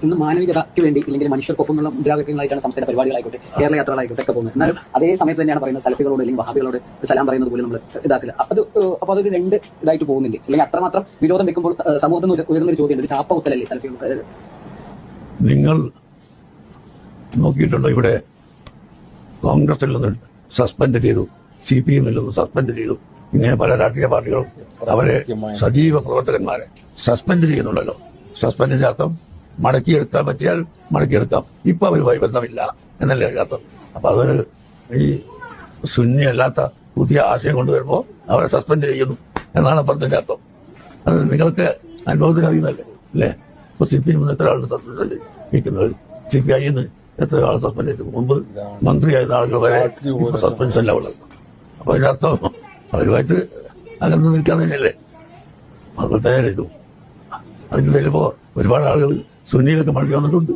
ഇന്ന് മാനവികതയ്ക്ക് വേണ്ടി ഇല്ലെങ്കിൽ മനുഷ്യർക്കൊപ്പമുള്ള മുദ്രാവാക്യങ്ങളായിട്ടാണ് സംസ്ഥാന പരിപാടികളായിക്കോട്ടെ കേരള യാത്രകളായിക്കോട്ടെ ഒക്കെ പോകുന്നത്. എന്നാൽ അതേ സമയത്ത് തന്നെയാണ് പറയുന്നത് സലഫികളോട് അല്ലെങ്കിൽ വഹാബികളോട് സലാം പറയുന്നത് പോലും നമ്മൾ ഇതാക്കില്ല. അപ്പോൾ അതൊരു രണ്ട് ഇതായിട്ട് പോകുന്നില്ലേ? അല്ലെങ്കിൽ അത്രമാത്രം വിരോധം വെക്കുമ്പോൾ സമൂഹത്തിൽ നിന്ന് ഉയർന്നൊരു ചോദ്യം, ഒരു ചാപ്പ കുത്തലല്ലേ സലഫികൾ? നിങ്ങൾ നോക്കിയിട്ടുണ്ടോ, ഇവിടെ കോൺഗ്രസിൽ നിന്ന് സസ്പെൻഡ് ചെയ്തു, CPM ൽ നിന്ന് സസ്പെൻഡ് ചെയ്തു, ഇങ്ങനെ പല രാഷ്ട്രീയ പാർട്ടികളും അവരെ സജീവ പ്രവർത്തകന്മാരെ സസ്പെൻഡ് ചെയ്യുന്നുണ്ടല്ലോ. സസ്പെൻഡിന്റെ അർത്ഥം മടക്കിയെടുക്കാൻ പറ്റിയാൽ മടക്കിയെടുക്കാം, ഇപ്പൊ അവരുമായി ബന്ധമില്ല എന്നല്ലേ അർത്ഥം. അപ്പൊ അതൊരു ഈ ശൂന്യമല്ലാത്ത പുതിയ ആശയം കൊണ്ടുവരുമ്പോൾ അവരെ സസ്പെൻഡ് ചെയ്യുന്നു എന്നാണ് അപ്പുറത്തിന്റെ അർത്ഥം. അത് നിങ്ങൾക്ക് അനുഭവത്തിൽ അറിയുന്നല്ലേ അല്ലേ? ഇപ്പൊ CPM എത്ര ആളുടെ സസ്പെൻഡ് നിൽക്കുന്നത്, CPI എത്ര ആൾ സസ്പെൻഡ് ചെയ്തു, മുമ്പ് മന്ത്രിയായിരുന്ന ആളുകൾ വരെ സസ്പെൻഷൻ അല്ല ഉള്ളത്. അപ്പൊ അതിനർത്ഥം അവരുമായിട്ട് അകന്ന് നിൽക്കാൻ തന്നെയല്ലേ. അതുപോലെ തന്നെ ഇതും അതിന് വരുമ്പോ ഒരുപാട് ആളുകൾ സുന്നിയിലൊക്കെ മടക്കി വന്നിട്ടുണ്ട്.